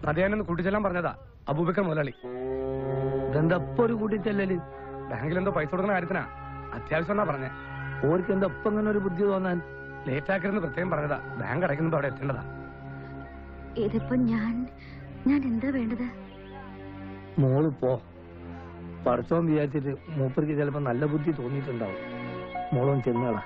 നദിയാനൊന്ന് കൂട്ടിച്ചെല്ലാൻ പറഞ്ഞതാ അബൂബക്കർ മുതലാളി. ഇതെന്താ ഒരു കൂട്ടിച്ചെല്ലല്? ബാങ്കിൽ എന്തോ പൈസ കൊടുക്കുന്ന കാര്യത്തിനാ. അത്യാവശ്യം എന്നാ പറഞ്ഞേ. ഓർക്ക് എന്താ ഇപ്പൊ ഇങ്ങനെ ഒരു ബുദ്ധി തോന്നാൻ? ലേറ്റ് ആക്കരുന്ന് പ്രത്യേകം പറഞ്ഞതാ. ബാങ്ക് അടയ്ക്കുമ്പോ അവിടെ എത്തേണ്ടതാ. ഇതിപ്പോ ഞാൻ എന്താ വേണ്ടത്? മോള് പോ. പഠിച്ചോൻ വിചാരിച്ചിട്ട് മൂപ്പർക്ക് ചിലപ്പോ നല്ല ബുദ്ധി തോന്നിയിട്ടുണ്ടാവും. മോളൊന്ന് ചെന്നേടാ.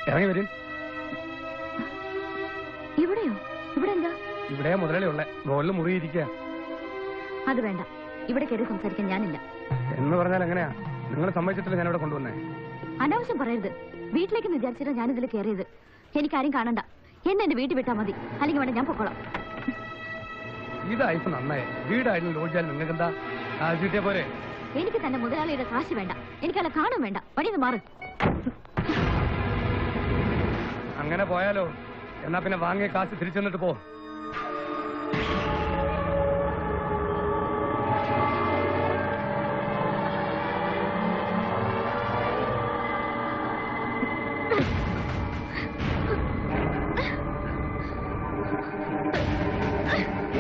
ഇറങ്ങി വരും. ഇവിടെയോ? ഇവിടെ എന്താ? ഇവിടെ മുതലാളി ഉള്ളേ. മുകളിൽ മുറിയിരിക്കുക. അത് വേണ്ട, ഇവിടെ കയറി സംസാരിക്കാൻ ഞാനില്ല. എന്ന് പറഞ്ഞാൽ എങ്ങനെയാ? നിങ്ങൾ സമ്മതിച്ചിട്ടില്ല ഞാൻ ഇവിടെ കൊണ്ടുവന്നേ. അനാവശ്യം പറയരുത്. വീട്ടിലേക്ക് വിചാരിച്ചിട്ടാ ഞാനിതിൽ കയറിയത്. എനിക്കാരും കാണണ്ട. എന്നെ വീട്ടിൽ വിട്ടാ മതി. അല്ലെങ്കിൽ വേണ്ട, ഞാൻ പൊക്കോളാം. ഇതായിപ്പോ നന്നായി. വീടായിരുന്നു ലോഡ്ജാലും നിങ്ങൾക്ക് എന്താ കാശ് കിട്ടിയ പോരെ? എനിക്ക് തന്നെ മുതലാളിയുടെ കാശ് വേണ്ട. എനിക്കല്ല കാണും വേണ്ട. വഴിന്ന് മാറ്. അങ്ങനെ പോയാലോ? എന്നാ പിന്നെ വാങ്ങിയ കാശ് തിരിച്ചെന്നിട്ട് പോ.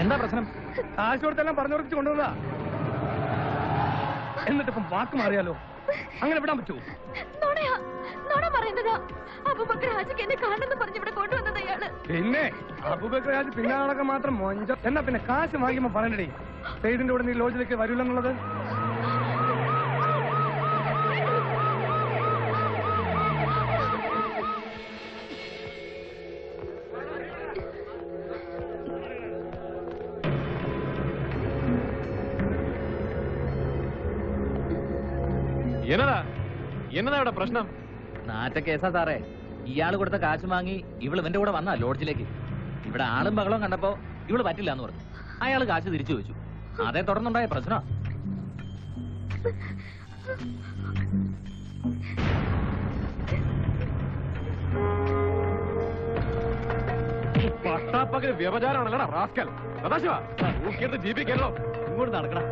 എന്താ പ്രശ്നം? കാശ് കൊടുത്തെല്ലാം പറഞ്ഞുറപ്പിച്ച് കൊണ്ടുവന്നതാ. എന്നിട്ടിപ്പം വാക്ക് മാറിയാലോ? അങ്ങനെ വിടാൻ പറ്റുമോ? പിന്നെ അബൂബക്കർ ഹാജി പിന്നെ നടക്കാൻ മാത്രം മൊഞ്ച. എന്നാ പിന്നെ കാശ് വാങ്ങിയപ്പോ പറയണ്ടേ സെയ്ദിന്റെ കൂടെ നീ ലോഡ്ജിലേക്ക് വരൂലെന്നുള്ളത്? എന്നതാ ഇവിടെ പ്രശ്നം? നാറ്റ കേസാ സാറേ. ഇയാള് കൊടുത്ത കാശ് വാങ്ങി ഇവള് ഇവന്റെ കൂടെ വന്നാ ലോഡ്ജിലേക്ക്. ഇവിടെ ആളും ബഹളവും കണ്ടപ്പോ ഇവള് പറ്റില്ല എന്ന് പറഞ്ഞു. അയാള് കാശ് തിരിച്ചു ചോദിച്ചു. അതേ തുടർന്നുണ്ടായ പ്രശ്നം. പട്ടാപ്പകല് വ്യവചാരമാണല്ലടാ റാസ്കൽ. സദാശിവ ജീവിക്കല്ലോ. ഇങ്ങോട്ട് നടക്കണം.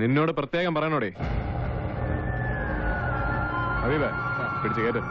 നിന്നോട് പ്രത്യേകം പറയണോടെ. ഹബീബേ, പിടിച്ച് കേട്ട്.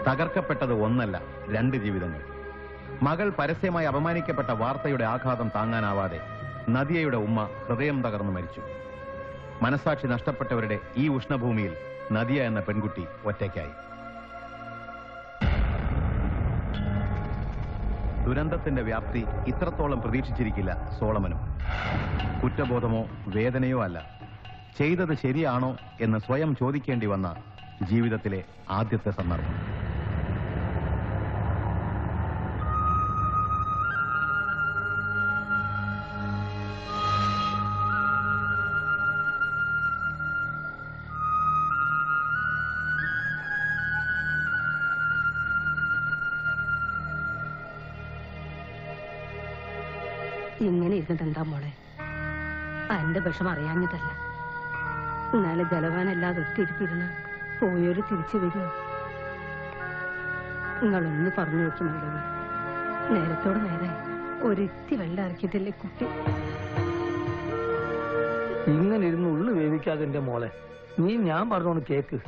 തകർക്കപ്പെട്ടത് ഒന്നല്ല, 2 ജീവിതങ്ങൾ. മകൾ പരസ്യമായി അപമാനിക്കപ്പെട്ട വാർത്തയുടെ ആഘാതം താങ്ങാനാവാതെ നദിയയുടെ ഉമ്മ ഹൃദയം തകർന്നു മരിച്ചു. മനസാക്ഷി നഷ്ടപ്പെട്ടവരുടെ ഈ ഉഷ്ണഭൂമിയിൽ നദിയ എന്ന പെൺകുട്ടി ഒറ്റയ്ക്കായി. ദുരന്തത്തിന്റെ വ്യാപ്തി ഇത്രത്തോളം പ്രതീക്ഷിച്ചിരിക്കില്ല സോളമനും. കുറ്റബോധമോ വേദനയോ അല്ല, ചെയ്തത് ശരിയാണോ എന്ന് സ്വയം ചോദിക്കേണ്ടി വന്ന ജീവിതത്തിലെ ആദ്യത്തെ സന്ദർഭം. ഇങ്ങനെ ഇരുന്നിട്ടെന്താ മോളെ? എന്റെ വിഷം അറിയാഞ്ഞതല്ല. എന്നാലും ജലവാനല്ലാതെ ഒത്തിരിപ്പിരുന്ന് പോയൊരു തിരിച്ചു വരുമോ? നിങ്ങളൊന്ന് പറഞ്ഞു നോക്കുന്നുണ്ടോ? നേരത്തോട് നേരെ ഒരിത്തി വെള്ളം ഇറക്കിയിട്ടില്ലേ കുട്ടി? ഇങ്ങനെ ഇരുന്ന് ഉള്ളു വേവിക്കാതെ എന്റെ മോളെ. നീ ഞാൻ പറഞ്ഞോണ്ട് കേക്ക്.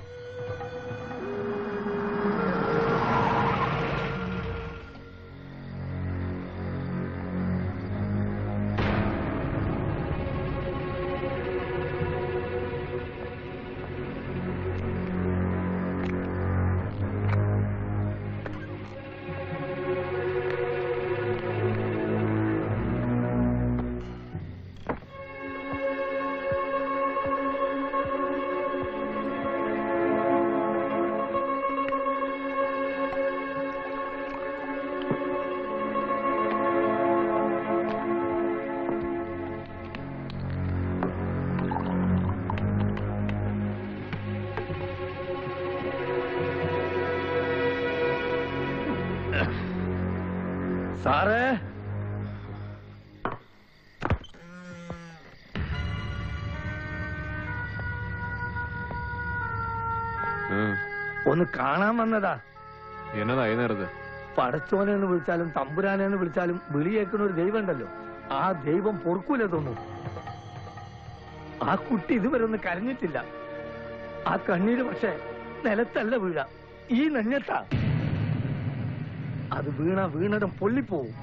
സാറേ ഒന്ന് കാണാൻ വന്നതാ. എന്നതാ ഈ നേരത്ത്? പടച്ചോനെ എന്ന് വിളിച്ചാലും തമ്പുരാനെ എന്ന് വിളിച്ചാലും വിളി കേൾക്കുന്ന ഒരു ദൈവം ഉണ്ടല്ലോ, ആ ദൈവം പൊറുക്കൂല തോന്നുന്നു. ആ കുട്ടി ഇതുവരെ ഒന്ന് കരഞ്ഞിട്ടില്ല. ആ കണ്ണീര് പക്ഷെ നിലത്തല്ല വീഴ, ഈ നെഞ്ഞത്താ. അത് വീണടം പൊള്ളിപ്പോവും.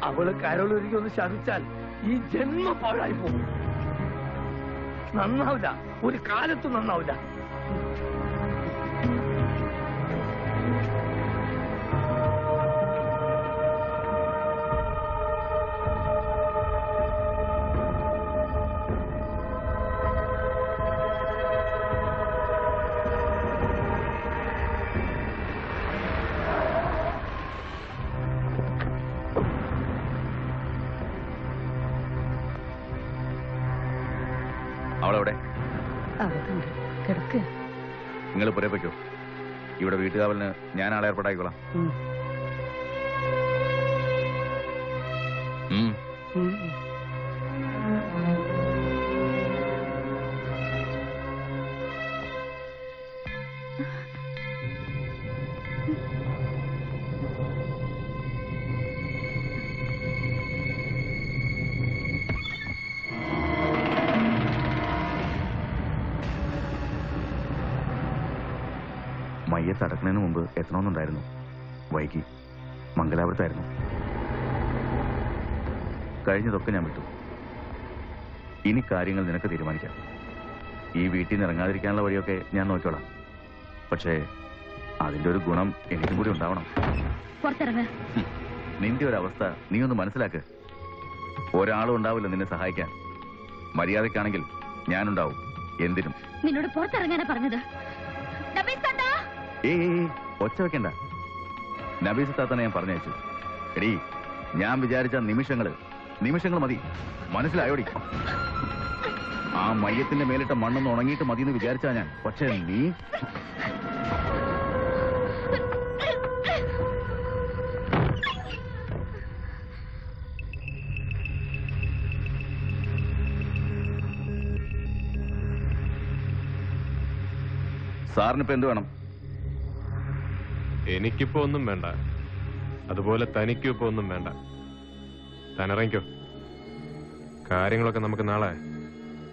അവള് കരളൊരുക്കി ഒന്ന് ശപിച്ചാൽ ഈ ജന്മം പാഴായി പോകും. നന്നാവില്ല, ഒരു കാലത്തും നന്നാവില്ല. അവളെവിടെ? അകത്തുണ്ട്, കിടക്ക്. നിങ്ങൾ പുറേ വയ്ക്കോ. ഇവിടെ വീട്ടുകാവലിന് ഞാൻ ആളെ ഏർപ്പാടായിക്കോളാം. മയ്യത്ത് അടക്കുന്നതിന് മുമ്പ് എത്തണമെന്നുണ്ടായിരുന്നു. വൈകി. മംഗലാപുരത്തായിരുന്നു. കഴിഞ്ഞതൊക്കെ ഞാൻ വിട്ടു. ഇനി കാര്യങ്ങൾ നിനക്ക് തീരുമാനിക്കാം. ഈ വീട്ടിൽ നിന്ന് ഇറങ്ങാതിരിക്കാനുള്ള വഴിയൊക്കെ ഞാൻ നോക്കിക്കോളാം. പക്ഷേ അതിന്റെ ഒരു ഗുണം എനിക്കും കൂടി ഉണ്ടാവണം. നിന്റെ ഒരു അവസ്ഥ നീ ഒന്ന് മനസ്സിലാക്ക്. ഒരാളും ഉണ്ടാവില്ല നിന്നെ സഹായിക്കാൻ. മര്യാദക്കാണെങ്കിൽ ഞാനുണ്ടാവും എന്തിനും. നിന്നോട് പുറത്തിറങ്ങാനാ പറഞ്ഞത്. ഒച്ച വെക്കണ്ട. നബീസ് താത്തനെ ഞാൻ പറഞ്ഞയച്ചു. എടീ, ഞാൻ വിചാരിച്ച നിമിഷങ്ങൾ മതി. മനസ്സിലായോടി? ആ മയ്യത്തിന്റെ മേലിട്ട മണ്ണൊന്ന് ഉണങ്ങിയിട്ട് മതി എന്ന് വിചാരിച്ചാ ഞാൻ. പക്ഷേ നീ സാറിനിപ്പോ എന്ത് വേണം? എനിക്കിപ്പോ ഒന്നും വേണ്ട, അതുപോലെ തനിക്കും ഇപ്പൊ ഒന്നും വേണ്ട. തനിറങ്ങിക്കോ. കാര്യങ്ങളൊക്കെ നമുക്ക് നാളെ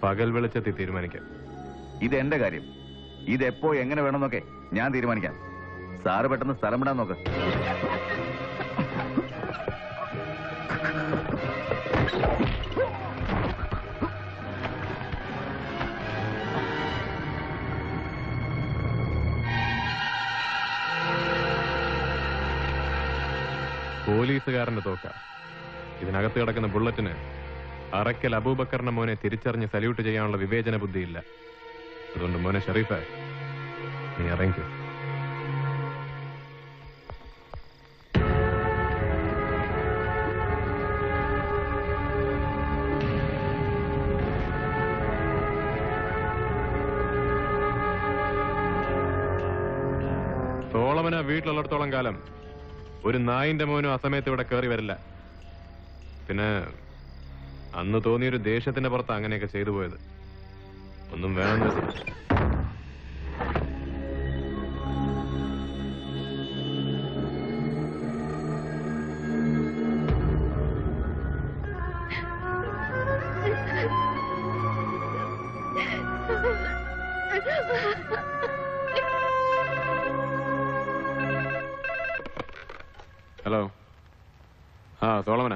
പകൽ വെളിച്ചത്തിൽ തീരുമാനിക്കാം. ഇതെന്റെ കാര്യം. ഇതെപ്പോ എങ്ങനെ വേണമെന്നൊക്കെ ഞാൻ തീരുമാനിക്കാം. സാറ് പെട്ടെന്ന് സ്ഥലം വിടാൻ നോക്ക്. പോലീസുകാരന്റെ തോക്ക. ഇതിനകത്ത് കിടക്കുന്ന ബുള്ളറ്റിന് അറക്കൽ അബൂബക്കറിന്റെ മോനെ തിരിച്ചറിഞ്ഞ് സല്യൂട്ട് ചെയ്യാനുള്ള വിവേചന ബുദ്ധിയില്ല. അതുകൊണ്ട് മോനെ ഷെറീഫേ, നീ ഇറങ്ങിക്കോ. സോളമന വീട്ടിലുള്ളിടത്തോളം കാലം ഒരു നായിന്റെ മോനും അസമയത്ത് ഇവിടെ കയറി വരില്ല. പിന്നെ അന്ന് തോന്നിയൊരു ദേഷ്യത്തിന്റെ പുറത്ത് അങ്ങനെയൊക്കെ ചെയ്തു പോയത്. ഒന്നും വേണമെന്ന് വെച്ചില്ല. ഹലോ. ആ, സോളമന.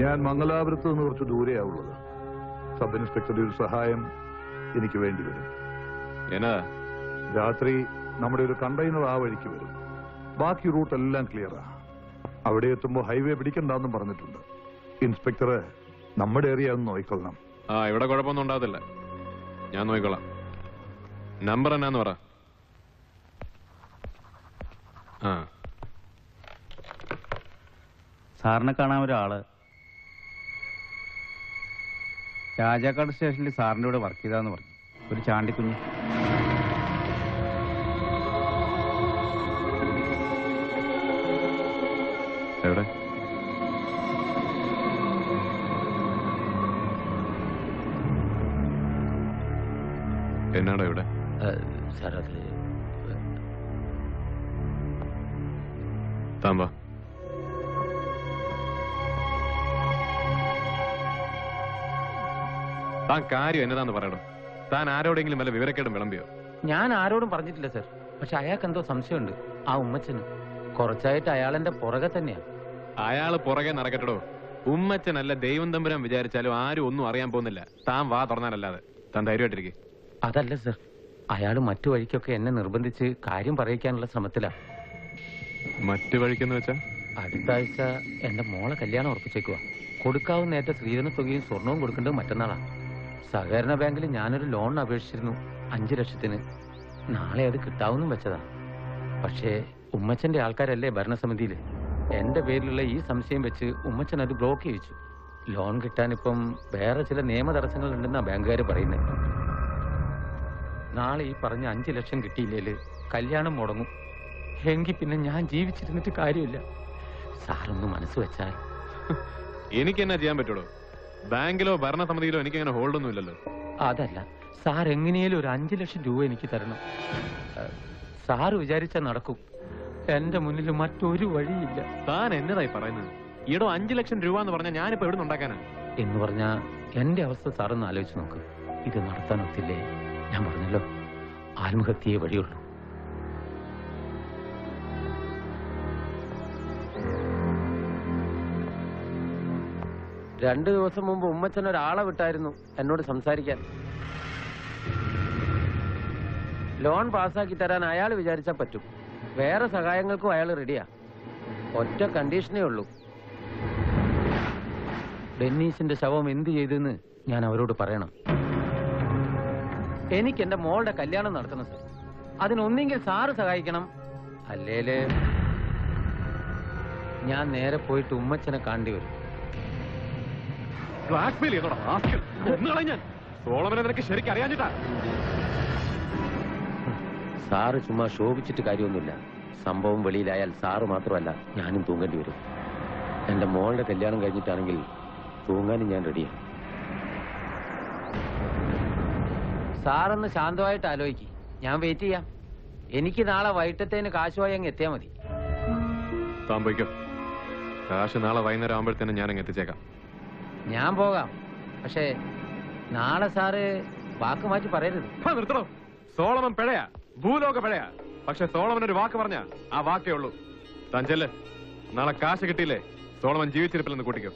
ഞാൻ മംഗലാപുരത്ത് നിന്ന് കുറച്ച് ദൂരെയാവുള്ളത്. സബ് ഇൻസ്പെക്ടറുടെ ഒരു സഹായം എനിക്ക് വേണ്ടി വരും. എന്നാ? രാത്രി നമ്മുടെ ഒരു കണ്ടെയ്നർ ആ വഴിക്ക് വരും. ബാക്കി റൂട്ട് എല്ലാം ക്ലിയറാ. അവിടെ എത്തുമ്പോൾ ഹൈവേ പിടിക്കണ്ടെന്നും പറഞ്ഞിട്ടുണ്ട്. ഇൻസ്പെക്ടറെ നമ്മുടെ ഏരിയ ഒന്ന് നോക്കിക്കൊള്ളണം. ആ, ഇവിടെ കുഴപ്പമൊന്നും ഉണ്ടാകത്തില്ല. ഞാൻ നോക്കിക്കൊള്ളാം. നമ്പർ എന്നാന്ന് പറ. ആ, സാറിനെ കാണാൻ ഒരാള് രാജാക്കാട് സ്റ്റേഷനിൽ സാറിന്റെ കൂടെ വർക്ക് ചെയ്താന്ന് പറഞ്ഞു. ഒരു ചാണ്ടിക്കുഞ്ഞ്. എവിടെ? എന്നാടോ ഇവിടെ? സാർ അത് താമ്പ താൻ കാര്യം എന്നതാന്ന് പറയടോ. താൻ ആരോടെങ്കിലും വല്ല വിവരക്കേടും വിളമ്പിയോ? ഞാൻ ആരോടും പറഞ്ഞിട്ടില്ല സാർ. പക്ഷെ അയാൾക്ക് എന്തോ സംശയമുണ്ട് ആ ഉമ്മച്ചന്. കുറച്ചായിട്ട് അയാൾ എന്റെ പുറകെ തന്നെയാ. അയാള് പുറകെ നടക്കട്ടോ. ഉമ്മച്ചനല്ല ദൈവം തമ്പുരാൻ വിചാരിച്ചാലും ആരും ഒന്നും അറിയാൻ പോകുന്നില്ല. താൻ വാ തുറന്നാലല്ലാതെ. താൻ ധൈര്യമായിട്ടിരിക്കെ. അതല്ല സാർ, അയാൾ മറ്റു വഴിക്കൊക്കെ എന്നെ നിർബന്ധിച്ച് കാര്യം പറയിക്കാനുള്ള ശ്രമത്തിലാ. മറ്റു വഴിക്കെന്ന് വെച്ചാ? അടുത്ത ആഴ്ച എന്റെ മോളെ കല്യാണം ഉറപ്പിച്ചേക്കുക. കൊടുക്കാവുന്ന ഏറ്റ സ്ത്രീധന തുകയും സ്വർണവും കൊടുക്കേണ്ടത് മറ്റന്നാളാ. സഹകരണ ബാങ്കിൽ ഞാനൊരു ലോൺ അപേക്ഷിച്ചിരുന്നു 5 ലക്ഷത്തിന്. നാളെ അത് കിട്ടാവുന്നും വെച്ചതാ. പക്ഷേ ഉമ്മച്ചന്റെ ആൾക്കാരല്ലേ ഭരണസമിതിയിൽ. എന്റെ പേരിലുള്ള ഈ സംശയം വെച്ച് ഉമ്മച്ചൻ അത് ബ്ലോക്ക് ചെയ്യിച്ചു. ലോൺ കിട്ടാനിപ്പം വേറെ ചില നിയമ തടസ്സങ്ങൾ ഉണ്ടെന്നാ ബാങ്കുകാർ പറയുന്നത്. നാളെ ഈ പറഞ്ഞ 5 ലക്ഷം കിട്ടിയില്ലേല് കല്യാണം മുടങ്ങും. എങ്കിൽ പിന്നെ ഞാൻ ജീവിച്ചിരുന്നിട്ട് കാര്യമില്ല. സാറൊന്ന് മനസ്സ് വെച്ചാൽ. എനിക്ക് എന്നാ ചെയ്യാൻ പറ്റുള്ളൂ? ബാങ്കിലോ ഭരണസമിതിയിലോ എനിക്ക് അങ്ങനെ ഹോൾഡൊന്നും ഇല്ലല്ലോ. അതല്ല സാർ, എങ്ങനെയാലും ഒരു 5 ലക്ഷം രൂപ എനിക്ക് തരണം. സാറ് വിചാരിച്ചാൽ നടക്കും. എന്റെ മുന്നിൽ മറ്റൊരു വഴിയില്ല. താൻ എന്നതായി പറയുന്നത്? ഈടോ 5 ലക്ഷം രൂപ എന്ന് പറഞ്ഞാൽ ഞാനിപ്പോ എവിടെ ഉണ്ടാക്കാനാ? എന്ന് പറഞ്ഞാ എന്റെ അവസ്ഥ സാറൊന്ന് ആലോചിച്ച് നോക്ക്. ഇത് നടത്താൻ ഒത്തില്ലേ? ഞാൻ പറഞ്ഞല്ലോ, ആത്മഹത്യയെ വഴിയുള്ളൂ. രണ്ടു ദിവസം മുമ്പ് ഉമ്മച്ചൻ ഒരാളെ വിട്ടായിരുന്നു എന്നോട് സംസാരിക്കാൻ. ലോൺ പാസ്സാക്കി തരാൻ അയാൾ വിചാരിച്ചാൽ പറ്റും. വേറെ സഹായങ്ങൾക്കും അയാൾ റെഡിയാ. ഒറ്റ കണ്ടീഷനേ ഉള്ളൂ. ഡെന്നീസിന്റെ ശവം എന്ത് ചെയ്തെന്ന് ഞാൻ അവരോട് പറയണം. എനിക്ക് എന്റെ മോളുടെ കല്യാണം നടത്തണം സാർ. അതിനൊന്നെങ്കിൽ സാറ് സഹായിക്കണം, അല്ലേല് ഞാൻ നേരെ പോയിട്ട് ഉമ്മച്ചനെ കാണേണ്ടി വരും. നിനക്ക് ശരിക്കും അറിയാഞ്ഞിട്ടാ? സാറ് ചുമ്മാ ശോഭിച്ചിട്ട് കാര്യമൊന്നുമില്ല. സംഭവം വെളിയിലായാൽ സാറ് മാത്രമല്ല ഞാനും തൂങ്ങേണ്ടി വരും. എന്റെ മോളുടെ കല്യാണം കഴിഞ്ഞിട്ടാണെങ്കിൽ തൂങ്ങാനും ഞാൻ റെഡിയാണ്. സാറൊന്ന് ശാന്തമായിട്ട് ആലോചിക്ക്. ഞാൻ വെയിറ്റ് ചെയ്യാം. എനിക്ക് നാളെ വൈകിട്ടത്തേന് കാശുമായി അങ്ങ് എത്തിയാൽ മതി. താൻ പോയിക്കോ. കാശ് നാളെ വൈകുന്നേരം ആകുമ്പോഴത്തേനും ഞാൻ അങ്ങ് എത്തിച്ചേക്കാം. ഞാൻ പോകാം. പക്ഷേ നാളെ സാറ് വാക്ക് മാറ്റി പറയരുത്. നിർത്തണോ? സോളമൻ പിഴയാ, ഭൂലോക പിഴയാ. പക്ഷെ സോളമൻ ഒരു വാക്ക് പറഞ്ഞ ആ വാക്കേ ഉള്ളൂ. താൻ ചെല്ല്. നാളെ കാശ് കിട്ടിയില്ലേ സോളമൻ ജീവിച്ചിരിപ്പില്ലെന്ന് കൂട്ടിക്കോ.